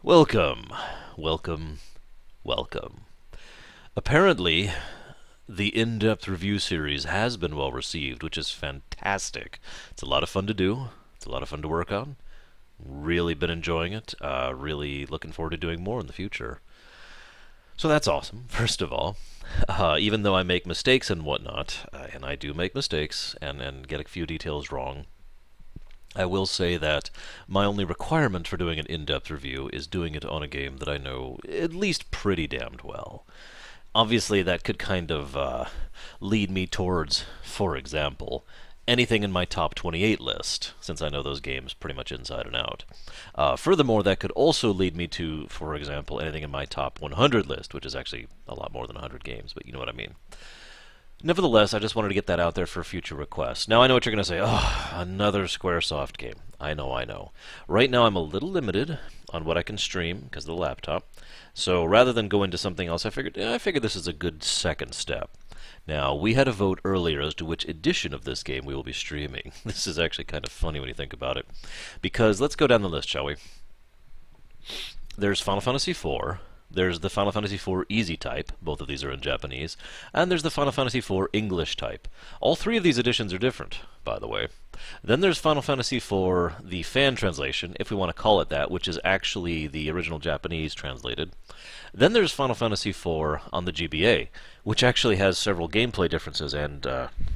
Welcome, welcome, welcome. Apparently, the in-depth review series has been well received, which is fantastic. It's a lot of fun to do. It's a lot of fun to work on. Really been enjoying it. Really looking forward to doing more in the future. So that's awesome, first of all. Even though I make mistakes and whatnot, and I do make mistakes and get a few details wrong, I will say that my only requirement for doing an in-depth review is doing it on a game that I know at least pretty damned well. Obviously, that could kind of lead me towards, for example, anything in my top 28 list, since I know those games pretty much inside and out. Furthermore, that could also lead me to, for example, anything in my top 100 list, which is actually a lot more than 100 games, but you know what I mean. Nevertheless, I just wanted to get that out there for future requests. Now, I know what you're going to say. Oh, another Squaresoft game. I know, I know. Right now, I'm a little limited on what I can stream because of the laptop. So rather than go into something else, I figured this is a good second step. Now, we had a vote earlier as to which edition of this game we will be streaming. This is actually kind of funny when you think about it. Because let's go down the list, shall we? There's Final Fantasy IV. There's the Final Fantasy IV Easy type, both of these are in Japanese, and there's the Final Fantasy IV English type. All three of these editions are different, by the way. Then there's Final Fantasy IV, the fan translation, if we want to call it that, which is actually the original Japanese translated. Then there's Final Fantasy IV on the GBA, which actually has several gameplay differences, and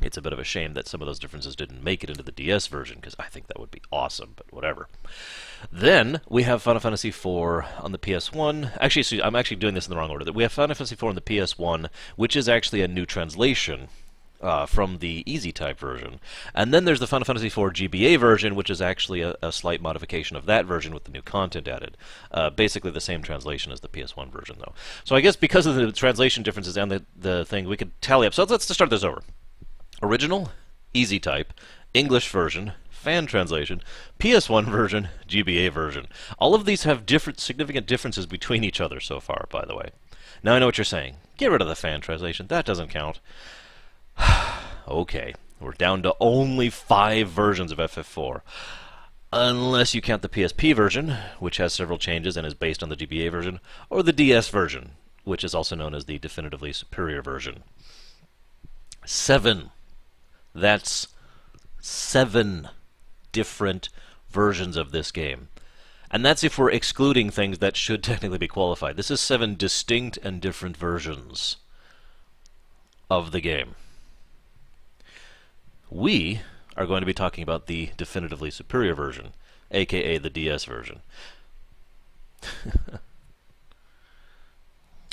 it's a bit of a shame that some of those differences didn't make it into the DS version, because I think that would be awesome, but whatever. Then we have Final Fantasy IV on the PS1. Actually, I'm actually doing this in the wrong order. We have Final Fantasy IV on the PS1, which is actually a new translation from the Easy type version. And then there's the Final Fantasy IV GBA version, which is actually a slight modification of that version with the new content added. Basically the same translation as the PS1 version, though. So I guess because of the translation differences and the thing, we could tally up. So let's just start this over. Original, Easy type, English version, fan translation, PS1 version, GBA version. All of these have significant differences between each other so far, by the way. Now I know what you're saying. Get rid of the fan translation. That doesn't count. Okay, we're down to only 5 versions of FF4. Unless you count the PSP version, which has several changes and is based on the GBA version, or the DS version, which is also known as the definitively superior version. 7. That's 7 different versions of this game. And that's if we're excluding things that should technically be qualified. This is 7 distinct and different versions of the game. We are going to be talking about the definitively superior version, aka the DS version.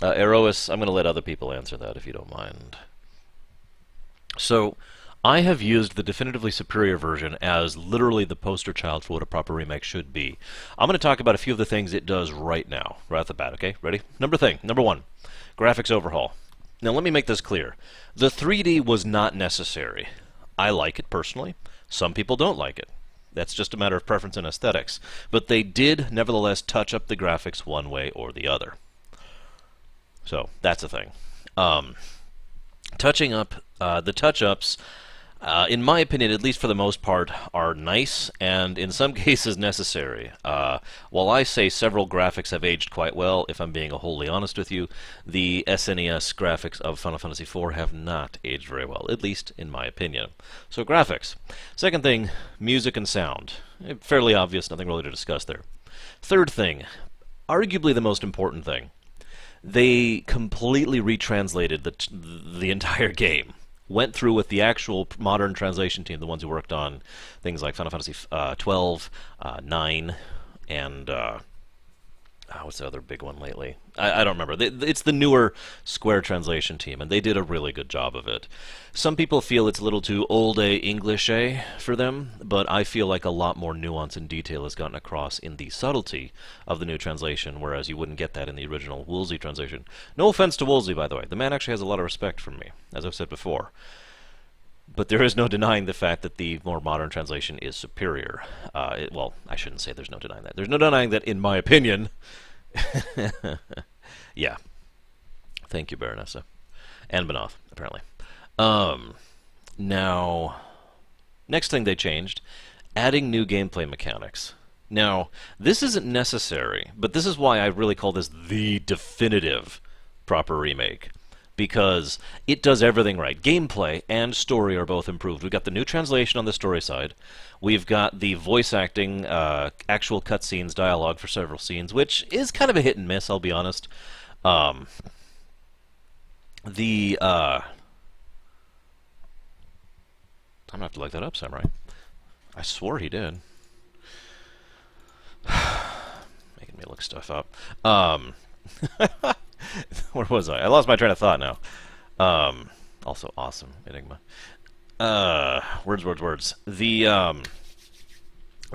Erois, I'm going to let other people answer that if you don't mind. So, I have used the definitively superior version as literally the poster child for what a proper remake should be. I'm going to talk about a few of the things it does right now, right off the bat, okay? Ready? Number 1, graphics overhaul. Now let me make this clear. The 3D was not necessary. I like it personally. Some people don't like it. That's just a matter of preference and aesthetics. But they did, nevertheless, touch up the graphics one way or the other. So, that's the thing. Touching up, the touch-ups, in my opinion, at least for the most part, are nice and in some cases necessary. While I say several graphics have aged quite well, if I'm being wholly honest with you, the SNES graphics of Final Fantasy IV have not aged very well, at least in my opinion. So graphics. Second thing, music and sound. Fairly obvious, nothing really to discuss there. Third thing, arguably the most important thing. They completely retranslated the entire game. Went through with the actual modern translation team, the ones who worked on things like Final Fantasy 12, 9, and what's the other big one lately? I don't remember. It's the newer Square translation team, and they did a really good job of it. Some people feel it's a little too old-a English-a for them, but I feel like a lot more nuance and detail has gotten across in the subtlety of the new translation, whereas you wouldn't get that in the original Woolsey translation. No offense to Woolsey, by the way. The man actually has a lot of respect from me, as I've said before. But there is no denying the fact that the more modern translation is superior. Well, I shouldn't say there's no denying that. There's no denying that, in my opinion. Yeah. Thank you, Baronessa. And Benoth, apparently. Now, next thing they changed, adding new gameplay mechanics. Now, this isn't necessary, but this is why I really call this the definitive proper remake. Because it does everything right. Gameplay and story are both improved. We've got the new translation on the story side. We've got the voice acting, actual cutscenes, dialogue for several scenes, which is kind of a hit and miss, I'll be honest. Um, the I'm gonna have to look that up, Samurai. I swore he did. Making me look stuff up. Where was I? I lost my train of thought now. Also awesome, Enigma. Words. The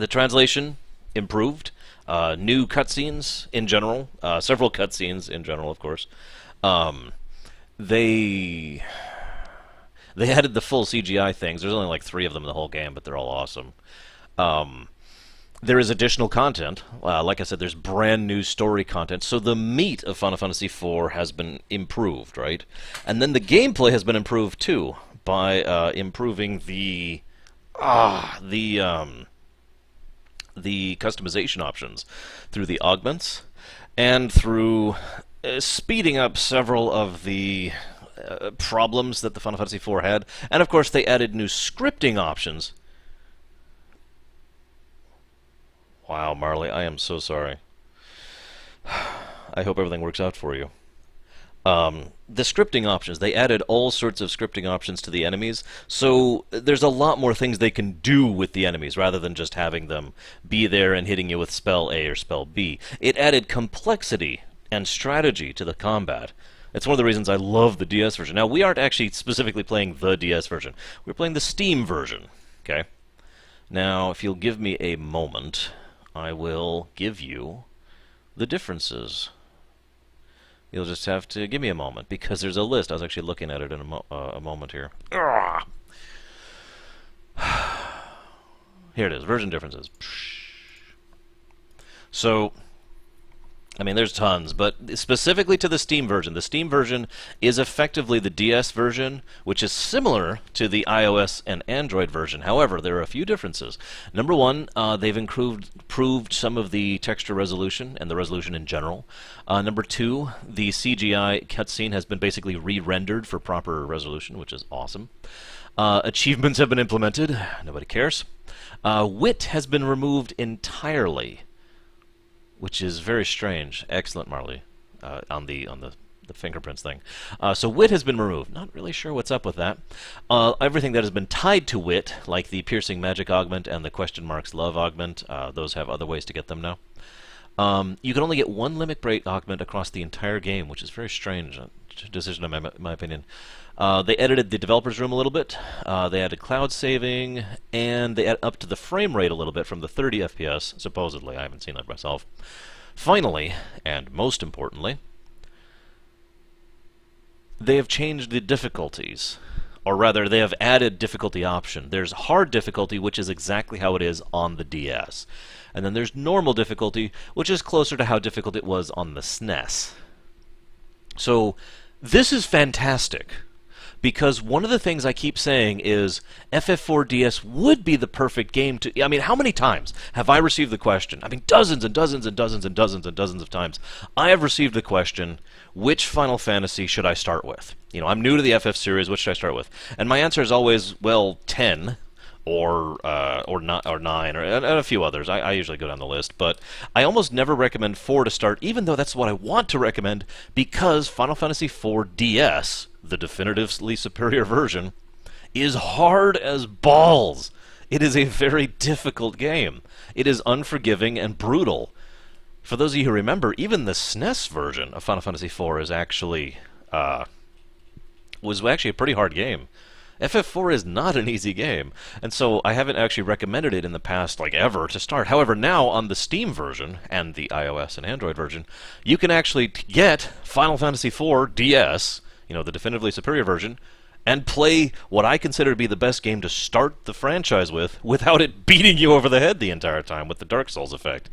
translation improved. New cutscenes in general. Several cutscenes in general, of course. Um, they they added the full CGI things. There's only like 3 of them in the whole game, but they're all awesome. Um, there is additional content. Like I said, there's brand new story content. So the meat of Final Fantasy IV has been improved, right? And then the gameplay has been improved too by improving the customization options through the augments and through speeding up several of the problems that the Final Fantasy IV had. And of course, they added new scripting options. Wow, Marley, I am so sorry. I hope everything works out for you. The scripting options, they added all sorts of scripting options to the enemies, so there's a lot more things they can do with the enemies rather than just having them be there and hitting you with spell A or spell B. It added complexity and strategy to the combat. It's one of the reasons I love the DS version. Now, we aren't actually specifically playing the DS version. We're playing the Steam version, okay? Now, if you'll give me a moment, I will give you the differences. You'll just have to give me a moment, because there's a list. I was actually looking at it in a moment here. Here it is, version differences. So, I mean, there's tons, but specifically to the Steam version. The Steam version is effectively the DS version, which is similar to the iOS and Android version. However, there are a few differences. Number one, they've improved some of the texture resolution and the resolution in general. Number two, the CGI cutscene has been basically re-rendered for proper resolution, which is awesome. Achievements have been implemented. Nobody cares. Wit has been removed entirely, which is very strange. Excellent, Marley, on the fingerprints thing. So wit has been removed. Not really sure what's up with that. Everything that has been tied to wit, like the piercing magic augment and the question marks love augment, those have other ways to get them now. You can only get 1 limit break augment across the entire game, which is very strange decision in my opinion. They edited the developer's room a little bit. They added cloud saving, and they up to the frame rate a little bit from the 30 FPS, supposedly. I haven't seen that myself. Finally, and most importantly, they have changed the difficulties. Or rather, they have added difficulty option. There's hard difficulty, which is exactly how it is on the DS. And then there's normal difficulty, which is closer to how difficult it was on the SNES. So, this is fantastic. Because one of the things I keep saying is FF4DS would be the perfect game to... I mean, how many times have I received the question? I mean, dozens and dozens and dozens and dozens and dozens of times. I have received the question, which Final Fantasy should I start with? You know, I'm new to the FF series, which should I start with? And my answer is always, well, 10, or 9, or and a few others. I usually go down the list, but I almost never recommend 4 to start, even though that's what I want to recommend, because Final Fantasy IV DS, the definitively superior version, is hard as balls. It is a very difficult game. It is unforgiving and brutal. For those of you who remember, even the SNES version of Final Fantasy IV is actually was actually a pretty hard game. FF4 is not an easy game, and so I haven't actually recommended it in the past, like ever, to start. However, now on the Steam version and the iOS and Android version, you can actually get Final Fantasy IV DS, you know, the definitively superior version, and play what I consider to be the best game to start the franchise with without it beating you over the head the entire time with the Dark Souls effect.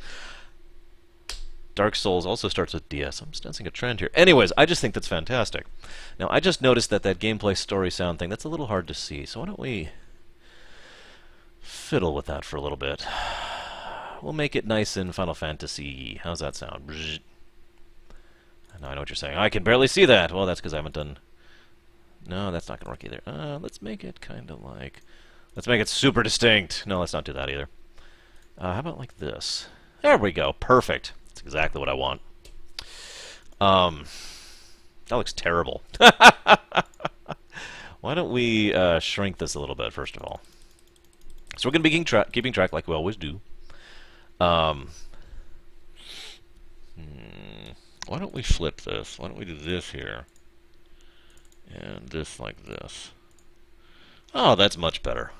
Dark Souls also starts with DS. I'm sensing a trend here. Anyways, I just think that's fantastic. Now, I just noticed that gameplay story sound thing, that's a little hard to see, so why don't we fiddle with that for a little bit. we'll make it nice in Final Fantasy. How's that sound? Bzz. Now I know what you're saying. I can barely see that. Well, that's because I haven't done... No, that's not going to work either. Let's make it kind of like... Let's make it super distinct. No, let's not do that either. How about like this? There we go. Perfect. That's exactly what I want. That looks terrible. Why don't we shrink this a little bit, first of all? So we're going to be keeping track like we always do. Why don't we flip this? Why don't we do this here? And this like this. Oh, that's much better.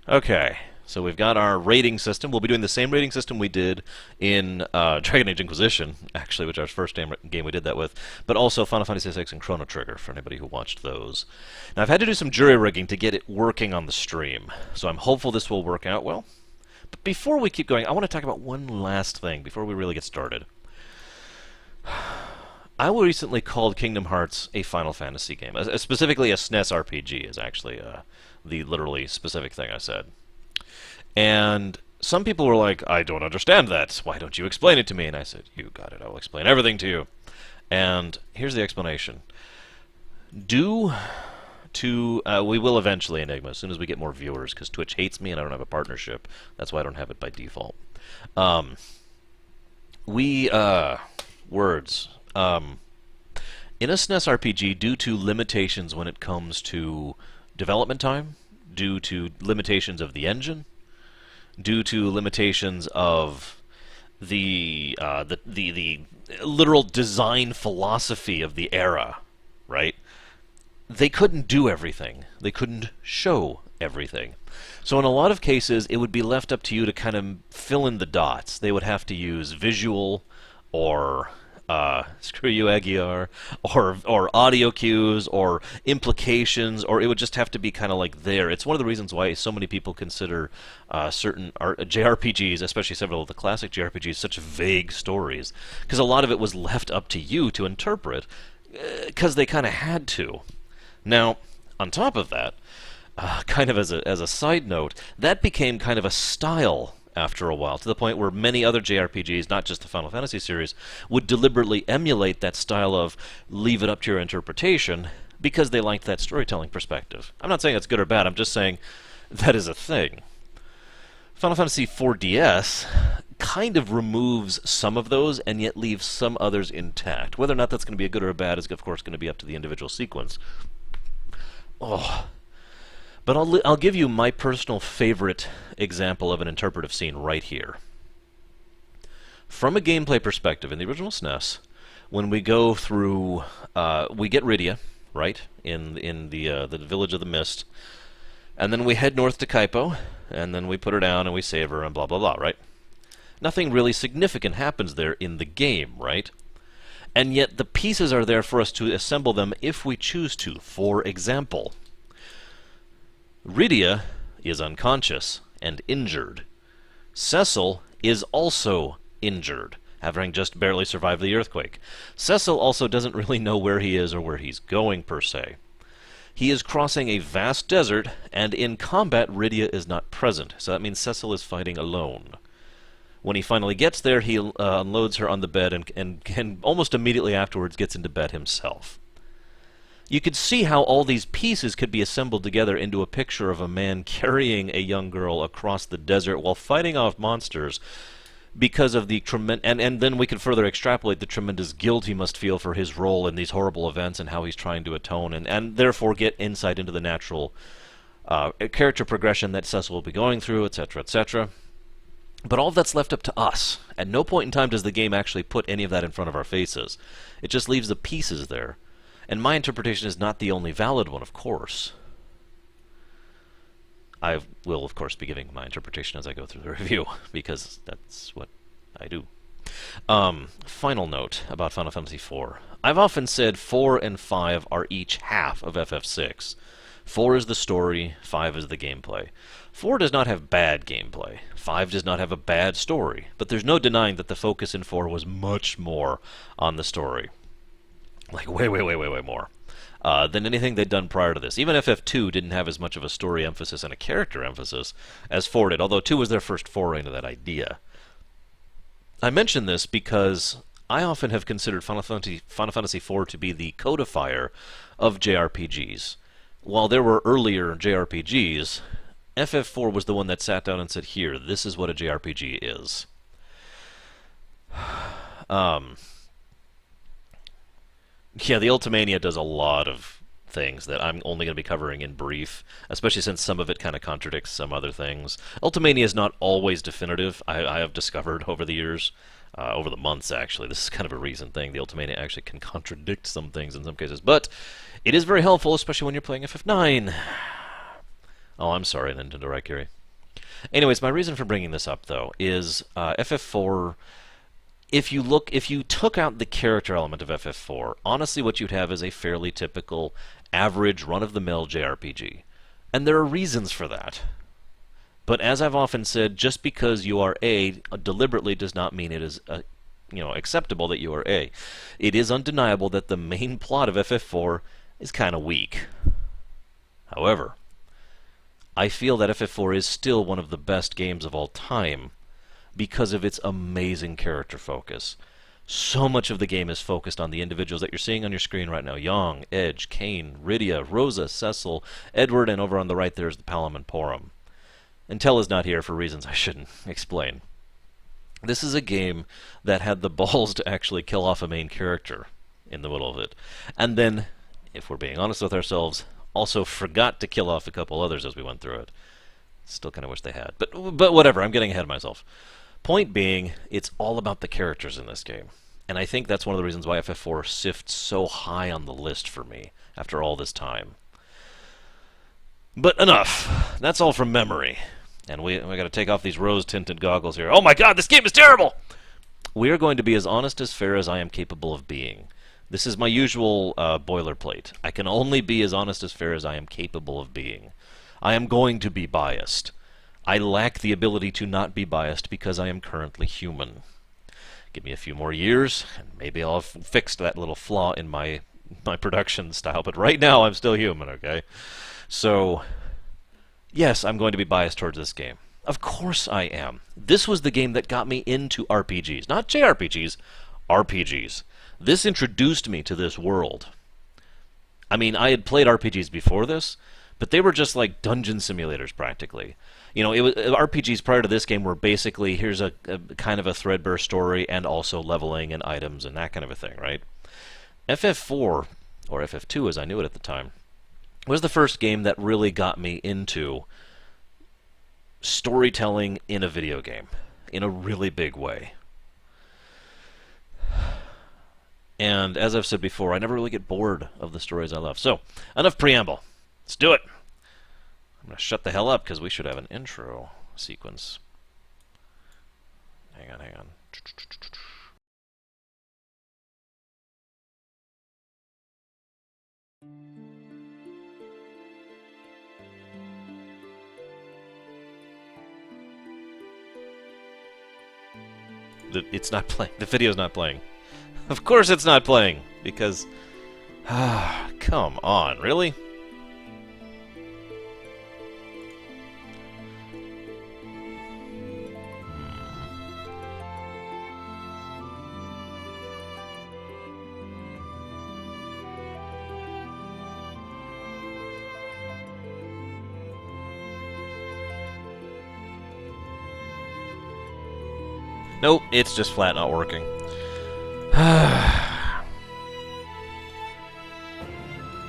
Okay, so we've got our rating system. We'll be doing the same rating system we did in Dragon Age Inquisition, actually, which was our first game we did that with, but also Final Fantasy VI and Chrono Trigger, for anybody who watched those. Now, I've had to do some jury rigging to get it working on the stream, so I'm hopeful this will work out well. But before we keep going, I want to talk about one last thing before we really get started. I recently called Kingdom Hearts a Final Fantasy game. Specifically, a SNES RPG is actually the literally specific thing I said. And some people were like, I don't understand that. Why don't you explain it to me? And I said, you got it. I will explain everything to you. And here's the explanation. We will eventually, Enigma, as soon as we get more viewers, because Twitch hates me and I don't have a partnership. That's why I don't have it by default. Words. In a SNES RPG, due to limitations when it comes to development time, due to limitations of the engine, due to limitations of the literal design philosophy of the era, right? They couldn't do everything. They couldn't show everything. So in a lot of cases, it would be left up to you to kind of fill in the dots. They would have to use visual or... screw you, Aguiar, or audio cues, or implications, or it would just have to be kind of like there. It's one of the reasons why so many people consider certain JRPGs, especially several of the classic JRPGs, such vague stories, because a lot of it was left up to you to interpret, because they kind of had to. Now, on top of that, kind of as a side note, that became kind of a style after a while, to the point where many other JRPGs, not just the Final Fantasy series, would deliberately emulate that style of leave it up to your interpretation because they liked that storytelling perspective. I'm not saying it's good or bad, I'm just saying that is a thing. Final Fantasy IV DS kind of removes some of those and yet leaves some others intact. Whether or not that's going to be a good or a bad is, of course, going to be up to the individual sequence. But I'll give you my personal favorite example of an interpretive scene right here. From a gameplay perspective, in the original SNES, when we go through, we get Rydia, right, in the Village of the Mist, and then we head north to Kaipo, and then we put her down and we save her and blah blah blah, right? Nothing really significant happens there in the game, right? And yet the pieces are there for us to assemble them if we choose to. For example, Rydia is unconscious and injured. Cecil is also injured, having just barely survived the earthquake. Cecil also doesn't really know where he is or where he's going, per se. He is crossing a vast desert, and in combat, Rydia is not present, so that means Cecil is fighting alone. When he finally gets there, he unloads her on the bed and almost immediately afterwards gets into bed himself. You could see how all these pieces could be assembled together into a picture of a man carrying a young girl across the desert while fighting off monsters because of the and then we can further extrapolate the tremendous guilt he must feel for his role in these horrible events and how he's trying to atone and therefore get insight into the natural character progression that Cecil will be going through, etc., etc. But all that's left up to us. At no point in time does the game actually put any of that in front of our faces. It just leaves the pieces there. And my interpretation is not the only valid one, of course. I will, of course, be giving my interpretation as I go through the review, because that's what I do. Final note about Final Fantasy IV. I've often said 4 and 5 are each half of FF6. 4 is the story, 5 is the gameplay. 4 does not have bad gameplay. 5 does not have a bad story. But there's no denying that the focus in 4 was much more on the story. Like, way more. than anything they'd done prior to this. Even FF2 didn't have as much of a story emphasis and a character emphasis as 4 did, although 2 was their first foray into that idea. I mention this because I often have considered Final Fantasy IV to be the codifier of JRPGs. While there were earlier JRPGs, FF4 was the one that sat down and said, here, this is what a JRPG is. Yeah, the Ultimania does a lot of things that I'm only going to be covering in brief, especially since some of it kind of contradicts some other things. Ultimania is not always definitive, I have discovered over the years, over the months actually. This is kind of a recent thing. The Ultimania actually can contradict some things in some cases, but it is very helpful, especially when you're playing FF9. Oh, I'm sorry, Nintendo Raikiri. Anyways, my reason for bringing this up, though, is FF4... If you took out the character element of FF4, honestly what you'd have is a fairly typical, average, run-of-the-mill JRPG. And there are reasons for that. But as I've often said, just because you are A deliberately does not mean it is acceptable that you are A. It is undeniable that the main plot of FF4 is kind of weak. However, I feel that FF4 is still one of the best games of all time, because of its amazing character focus. So much of the game is focused on the individuals that you're seeing on your screen right now. Yang, Edge, Kain, Rydia, Rosa, Cecil, Edward, and over on the right there's the Palamon Porum. And Tel is not here for reasons I shouldn't explain. This is a game that had the balls to actually kill off a main character in the middle of it. And then, if we're being honest with ourselves, also forgot to kill off a couple others as we went through it. Still kind of wish they had. But whatever, I'm getting ahead of myself. Point being, it's all about the characters in this game. And I think that's one of the reasons why FF4 sifts so high on the list for me after all this time. But enough. That's all from memory. And we got to take off these rose-tinted goggles here. Oh my god, this game is terrible! We are going to be as honest as fair as I am capable of being. This is my usual boilerplate. I can only be as honest as fair as I am capable of being. I am going to be biased. I lack the ability to not be biased because I am currently human. Give me a few more years, and maybe I'll have fixed that little flaw in my production style, but right now I'm still human, okay? So, yes, I'm going to be biased towards this game. Of course I am. This was the game that got me into RPGs. Not JRPGs, RPGs. This introduced me to this world. I mean, I had played RPGs before this, but they were just like dungeon simulators, practically. You know, RPGs prior to this game were basically, here's a kind of a threadbare story and also leveling and items and that kind of a thing, right? FF4, or FF2 as I knew it at the time, was the first game that really got me into storytelling in a video game, in a really big way. And as I've said before, I never really get bored of the stories I love. So, enough preamble. Let's do it! I'm going to shut the hell up because we should have an intro sequence. Hang on. It's not playing. The video's not playing. Of course it's not playing, because... come on, really? Nope, it's just flat not working.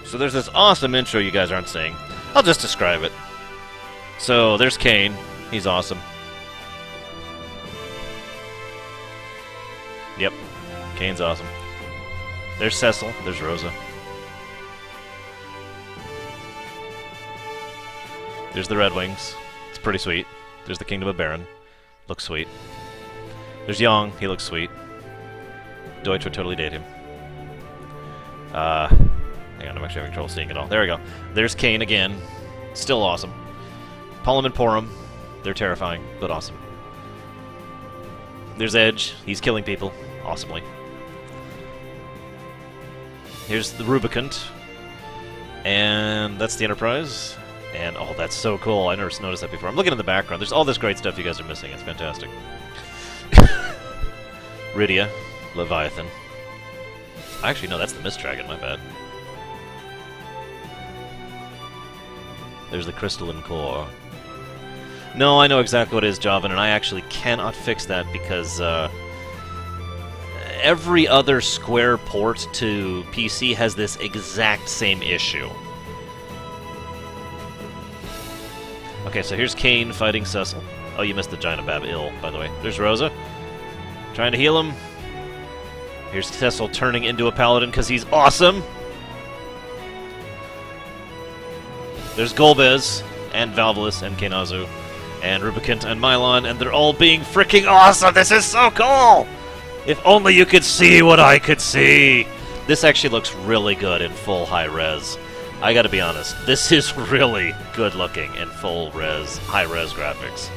So there's this awesome intro you guys aren't seeing. I'll just describe it. So there's Kain. He's awesome. Yep, Kain's awesome. There's Cecil. There's Rosa. There's the Red Wings. It's pretty sweet. There's the Kingdom of Baron. Looks sweet. There's Yang. He looks sweet. Deutsch would totally date him. Hang on, I'm actually having trouble seeing it all. There we go. There's Kain again. Still awesome. Palamon Porum. They're terrifying, but awesome. There's Edge. He's killing people. Awesomely. Here's the Rubicant. And that's the Enterprise. And, oh, that's so cool. I never noticed that before. I'm looking in the background. There's all this great stuff you guys are missing. It's fantastic. Rydia, Leviathan. Actually, no, that's the Mist Dragon, my bad. There's the crystalline core. No, I know exactly what it is, Javan, and I actually cannot fix that because every other Square port to PC has this exact same issue. Okay, so here's Kane fighting Cecil. Oh, you missed the Giant Bab Ill, by the way. There's Rosa. Trying to heal him. Here's Cecil turning into a paladin because he's awesome. There's Golbez, and Valvalus, and Kainazu, and Rubicant, and Mylon, and they're all being freaking awesome! This is so cool! If only you could see what I could see! This actually looks really good in full high-res. I gotta be honest, this is really good-looking in full-res, high-res graphics.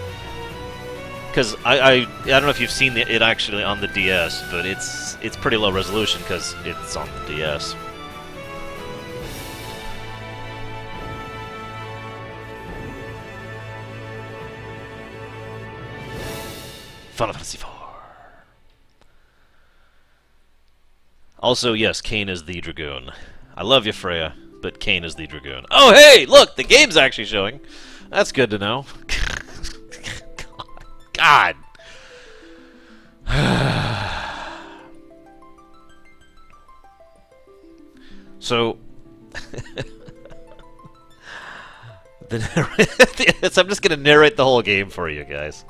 Because I don't know if you've seen it actually on the DS, but it's pretty low resolution because it's on the DS. Final Fantasy IV. Also, yes, Kane is the Dragoon. I love you, Freya, but Kane is the Dragoon. Oh, hey, look, the game's actually showing. That's good to know. God. So, I'm just going to narrate the whole game for you guys.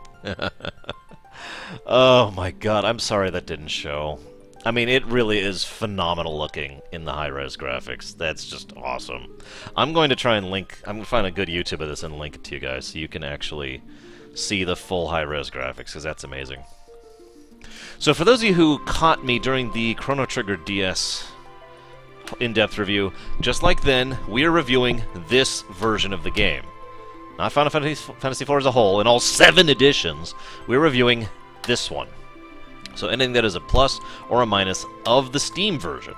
Oh my god, I'm sorry that didn't show. I mean, it really is phenomenal looking in the high-res graphics. That's just awesome. I'm going to try and link... I'm going to find a good YouTube of this and link it to you guys so you can actually see the full high-res graphics, because that's amazing. So for those of you who caught me during the Chrono Trigger DS in-depth review, just like then, we are reviewing this version of the game. Not Final Fantasy IV as a whole, in all 7 editions, we're reviewing this one. So anything that is a plus or a minus of the Steam version,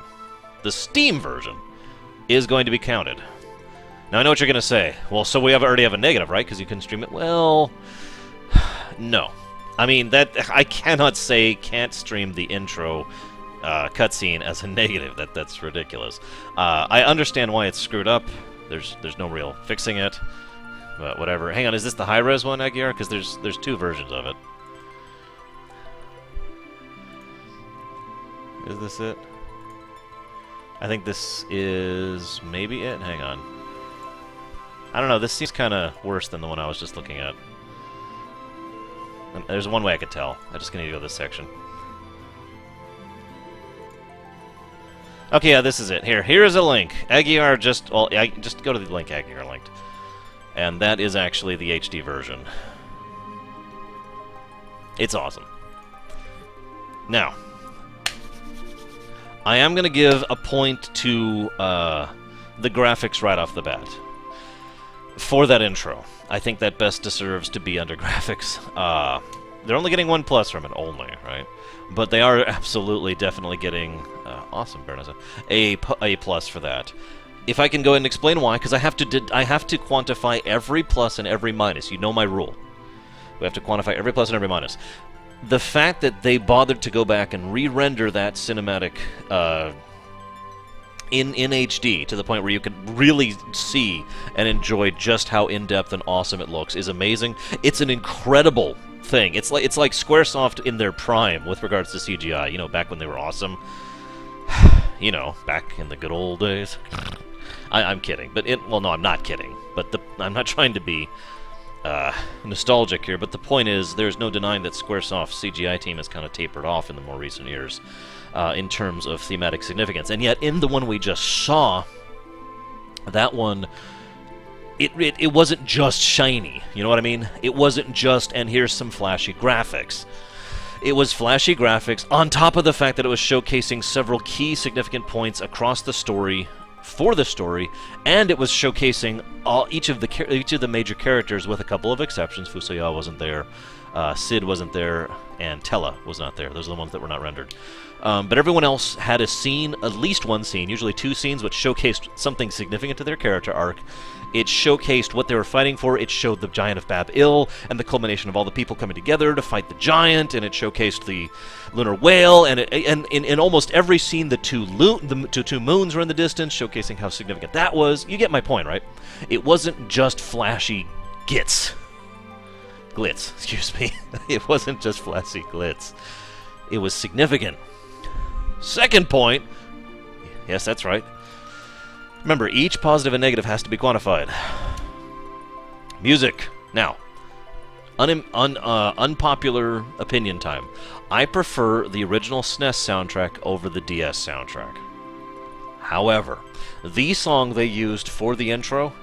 is going to be counted. Now I know what you're going to say. Well, so we already have a negative, right? Because you can stream it. Well, no. I mean, I cannot say can't stream the intro cutscene as a negative. That's ridiculous. I understand why it's screwed up. There's no real fixing it. But whatever. Hang on, is this the high-res one, Aguiar? Because there's 2 versions of it. Is this it? I think this is maybe it. Hang on. I don't know, this seems kind of worse than the one I was just looking at. There's one way I could tell. I just need to go to this section. Okay, yeah, this is it. Here's a link. Aguiar just go to the link Aguiar linked. And that is actually the HD version. It's awesome. Now, I am going to give a point to the graphics right off the bat. For that intro. I think that best deserves to be under graphics. They're only getting 1 plus from it, only, right? But they are absolutely, definitely getting... awesome, Bernaza. A plus for that. If I can go ahead and explain why, because I have to quantify every plus and every minus. You know my rule. We have to quantify every plus and every minus. The fact that they bothered to go back and re-render that cinematic in HD to the point where you can really see and enjoy just how in-depth and awesome it looks is amazing. It's an incredible thing. It's like Squaresoft in their prime with regards to CGI. You know, back when they were awesome. You know, back in the good old days. I'm kidding, but well, no, I'm not kidding. But I'm not trying to be nostalgic here, but the point is, there's no denying that Squaresoft's CGI team has kind of tapered off in the more recent years in terms of thematic significance. And yet, in the one we just saw, that one, it wasn't just shiny, you know what I mean? It wasn't just, and here's some flashy graphics. It was flashy graphics on top of the fact that it was showcasing several key significant points across the story, for the story, and it was showcasing each of the major characters, with a couple of exceptions. Fusoya wasn't there. Sid wasn't there, and Tella was not there. Those are the ones that were not rendered. But everyone else had a scene, at least one scene, usually two scenes, which showcased something significant to their character arc. It showcased what they were fighting for. It showed the Giant of Bab-Il and the culmination of all the people coming together to fight the giant, and it showcased the lunar whale, and in almost every scene, the two moons were in the distance, showcasing how significant that was. You get my point, right? It wasn't just flashy glitz, excuse me. It wasn't just flashy glitz. It was significant. Second point, yes, that's right. Remember, each positive and negative has to be quantified. Music. Now, unpopular opinion time. I prefer the original SNES soundtrack over the DS soundtrack. However, the song they used for the intro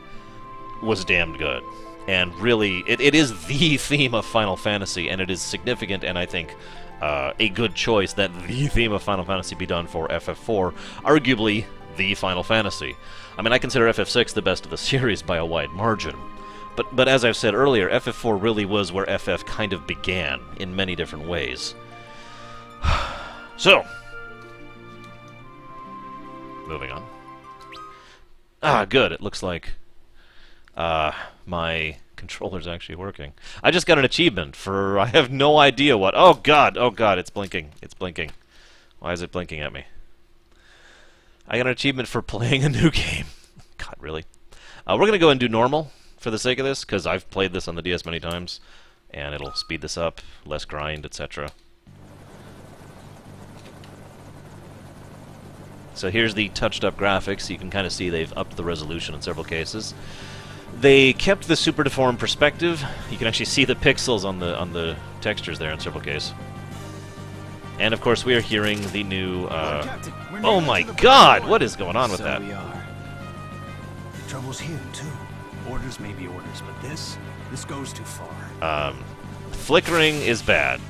was damned good. And really, it is the theme of Final Fantasy, and it is significant, and I think a good choice that the theme of Final Fantasy be done for FF4, arguably the Final Fantasy. I mean, I consider FF6 the best of the series by a wide margin. But as I've said earlier, FF4 really was where FF kind of began, in many different ways. So, moving on. Ah, good, it looks like my controller's actually working. I just got an achievement for, I have no idea what. Oh god, it's blinking. It's blinking. Why is it blinking at me? I got an achievement for playing a new game. God, really? We're going to go and do normal for the sake of this, because I've played this on the DS many times, and it'll speed this up, less grind, etc. So here's the touched-up graphics. You can kind of see they've upped the resolution in several cases. They kept the super deformed perspective. You can actually see the pixels on the textures there in several cases. And of course, we are hearing the new. Oh my God! What is going on with that? We are. The trouble's here too. Orders may be orders, but this goes too far. Flickering is bad.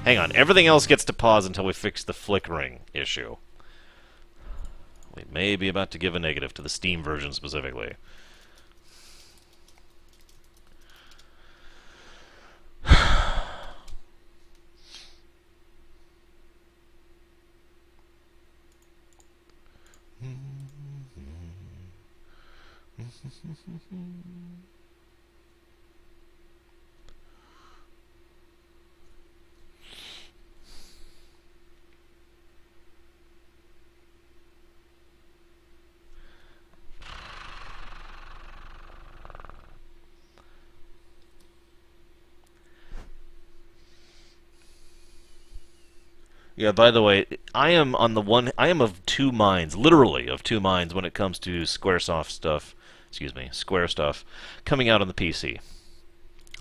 Hang on, everything else gets to pause until we fix the flickering issue. We may be about to give a negative to the Steam version specifically. Yeah, by the way, I am of two minds, literally of two minds when it comes to Square stuff coming out on the PC.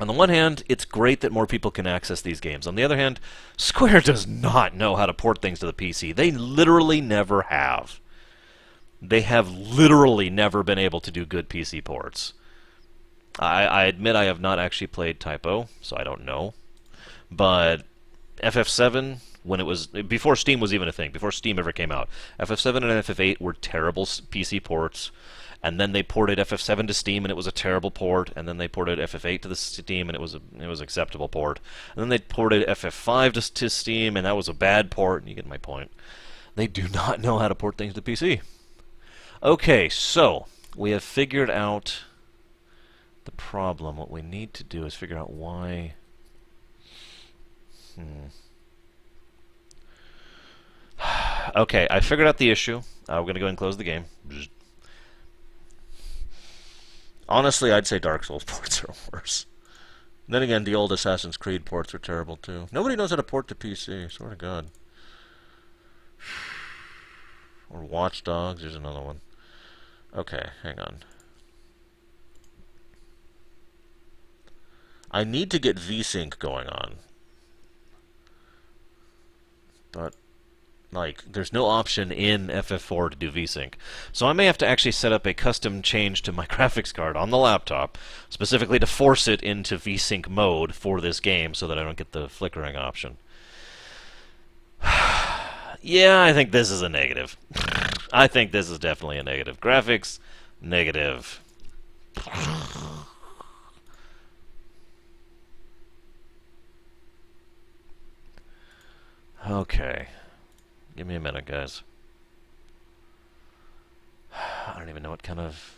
On the one hand, it's great that more people can access these games. On the other hand, Square does not know how to port things to the PC. They literally never have. They have literally never been able to do good PC ports. I admit I have not actually played Typo, so I don't know. But FF7, when it was before Steam was even a thing, before Steam ever came out, FF7 and FF8 were terrible PC ports. And then they ported FF7 to Steam, and it was a terrible port. And then they ported FF8 to the Steam, and it was an acceptable port. And then they ported FF5 to Steam, and that was a bad port. And you get my point. They do not know how to port things to PC. Okay, so we have figured out the problem. What we need to do is figure out why. Okay, I figured out the issue. We're going to go ahead and close the game. Honestly, I'd say Dark Souls ports are worse. Then again, the old Assassin's Creed ports are terrible too. Nobody knows how to port to PC, swear to God. Or Watch Dogs, there's another one. Okay, hang on. I need to get VSync going on. But like, there's no option in FF4 to do VSync. So I may have to actually set up a custom change to my graphics card on the laptop, specifically to force it into VSync mode for this game so that I don't get the flickering option. Yeah, I think this is a negative. I think this is definitely a negative. Graphics, negative. Okay. Give me a minute, guys. I don't even know what kind of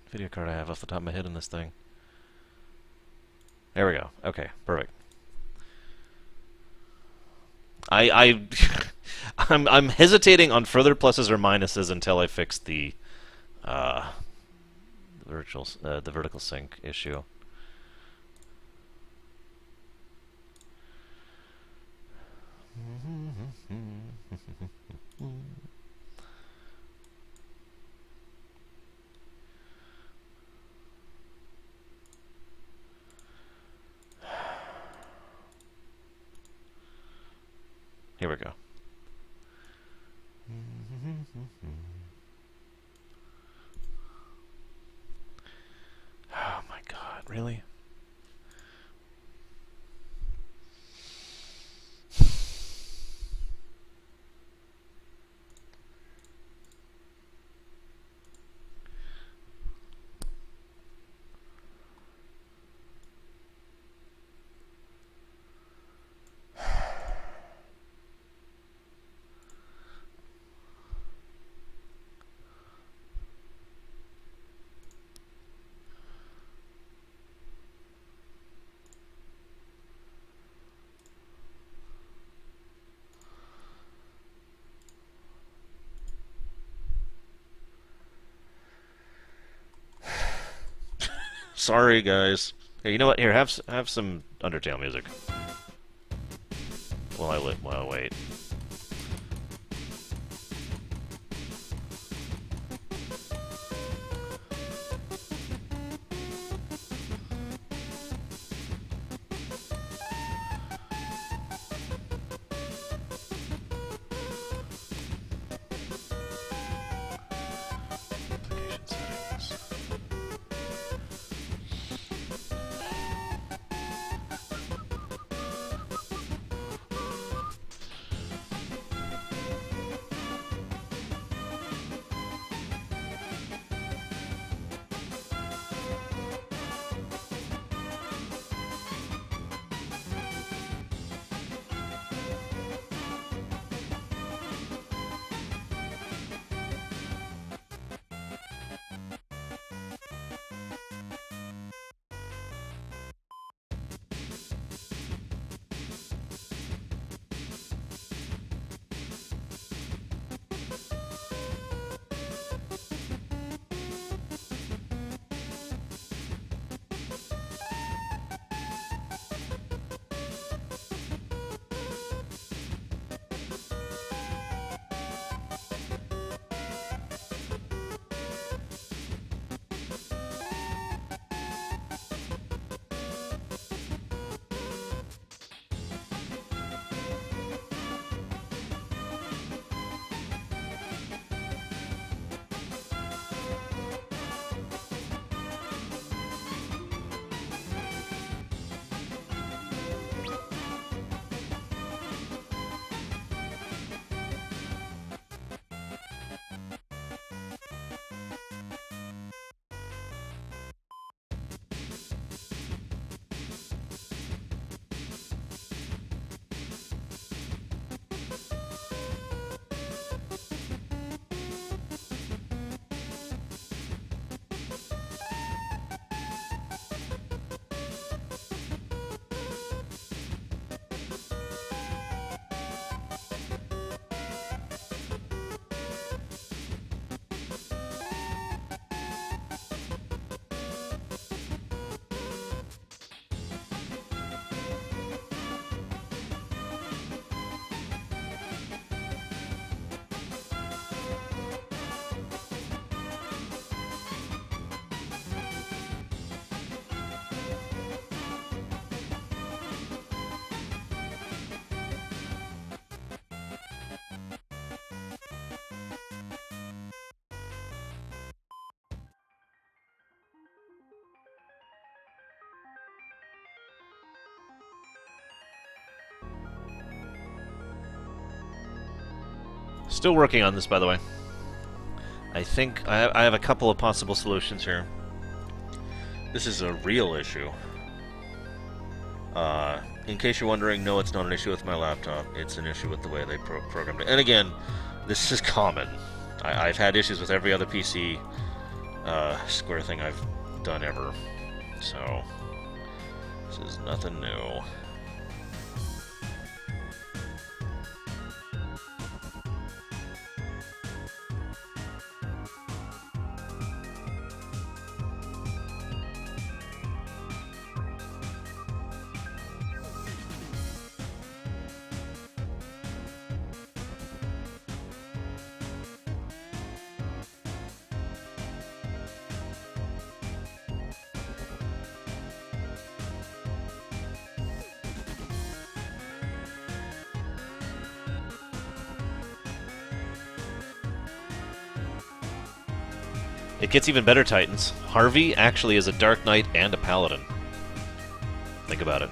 video card I have off the top of my head in this thing. There we go. Okay, perfect. I I'm hesitating on further pluses or minuses until I fix the the vertical sync issue. Here we go. Oh my god, really? Sorry, guys. Hey, you know what? Here, have some Undertale music. While I wait. Application settings. Still working on this, by the way. I think I have a couple of possible solutions here. This is a real issue. in case you're wondering, no, it's not an issue with my laptop. It's an issue with the way they programmed it. And again, this is common. I've had issues with every other PC Square thing I've done ever. So, this is nothing new. It gets even better, Titans. Harvey actually is a Dark Knight and a Paladin. Think about it.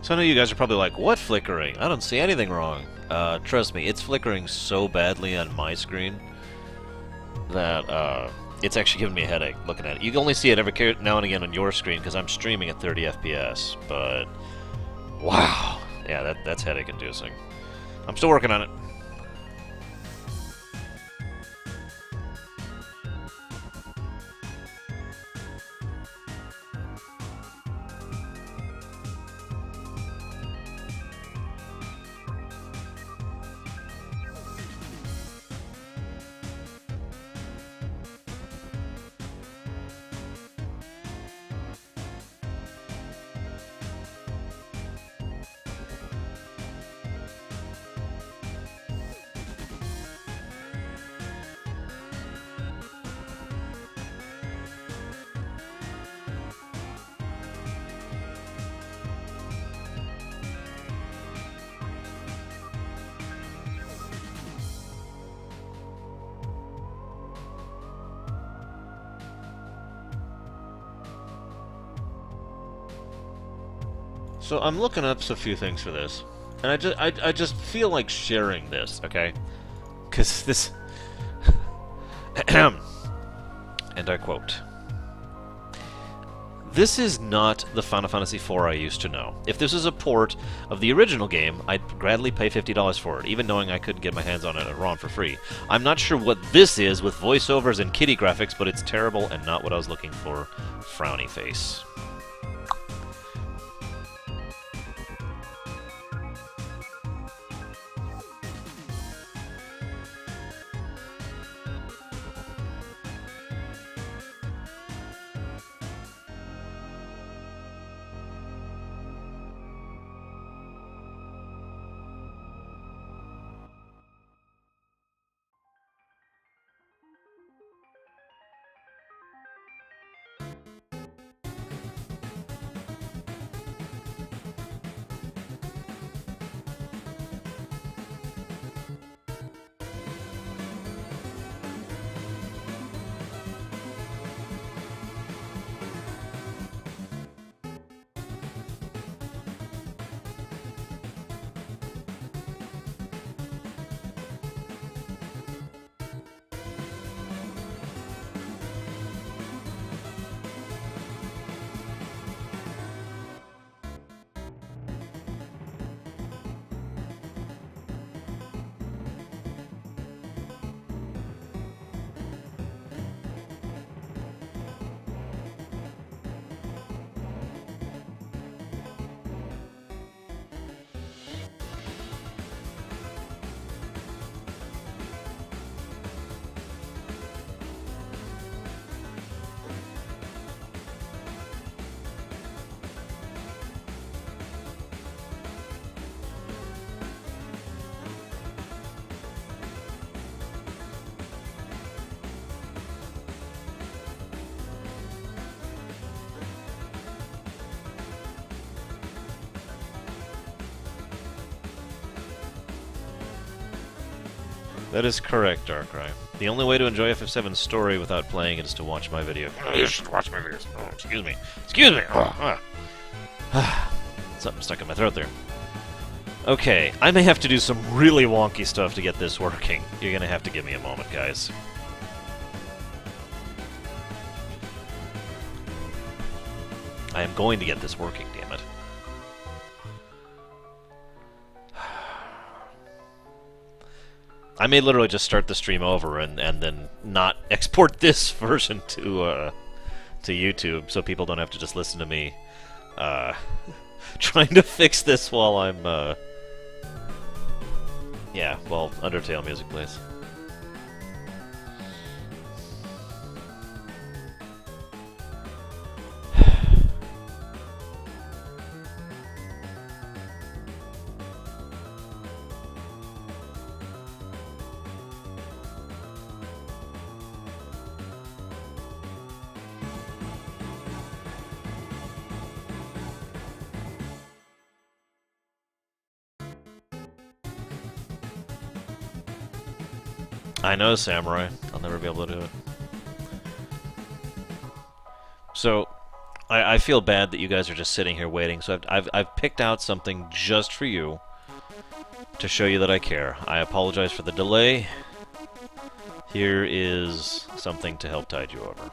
So I know you guys are probably like, what flickering? I don't see anything wrong. Trust me, it's flickering so badly on my screen that it's actually giving me a headache looking at it. You can only see it every now and again on your screen because I'm streaming at 30 FPS, but wow. Yeah, that's headache inducing. I'm still working on it. So I'm looking up a few things for this, and I just feel like sharing this, okay? Because this, and I quote: "This is not the Final Fantasy IV I used to know. If this is a port of the original game, I'd gladly pay $50 for it, even knowing I couldn't get my hands on it at ROM for free. I'm not sure what this is with voiceovers and kitty graphics, but it's terrible and not what I was looking for. Frowny face." That is correct, Darkrai. The only way to enjoy FF7's story without playing it is to watch my video. You should watch my videos. Oh, excuse me. Excuse me! Something stuck in my throat there. Okay, I may have to do some really wonky stuff to get this working. You're gonna have to give me a moment, guys. I am going to get this working, damn it. I may literally just start the stream over and then not export this version to YouTube, so people don't have to just listen to me trying to fix this while I'm yeah, well, Undertale music plays. I know, Samurai. I'll never be able to do it. So, I feel bad that you guys are just sitting here waiting, so I've picked out something just for you to show you that I care. I apologize for the delay. Here is something to help tide you over.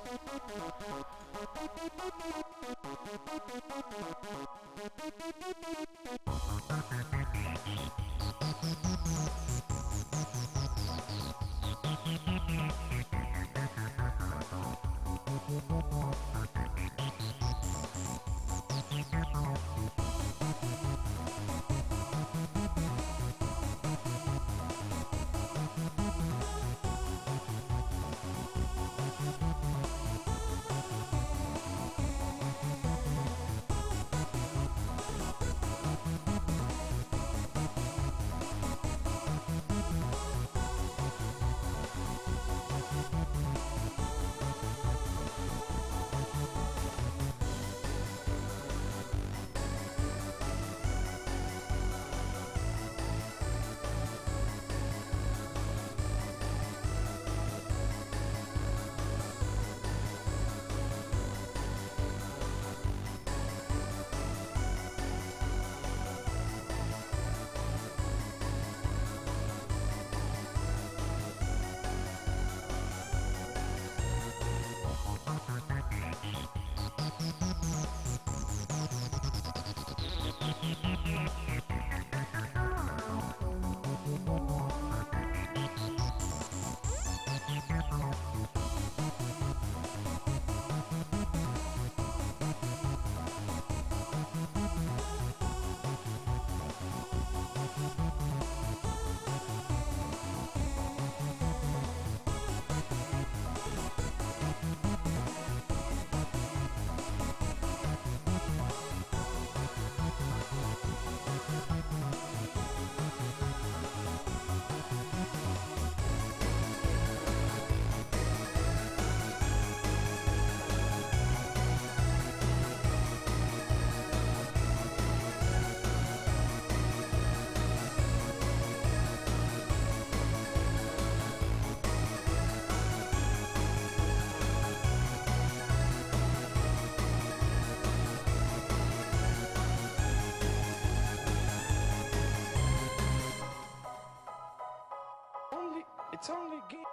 It's only a game.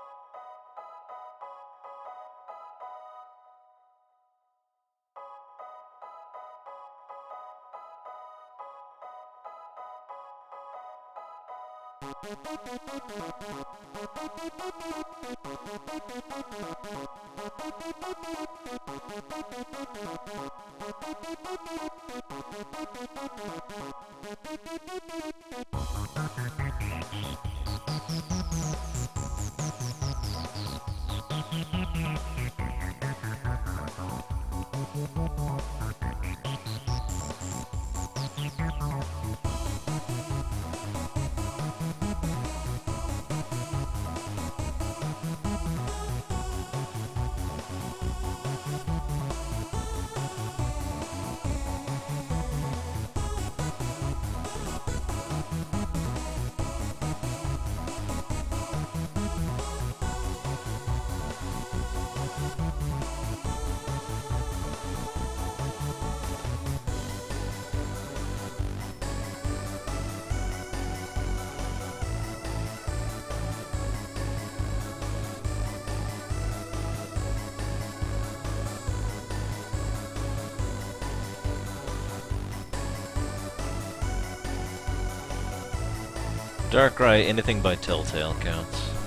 Darkrai, anything by Telltale counts.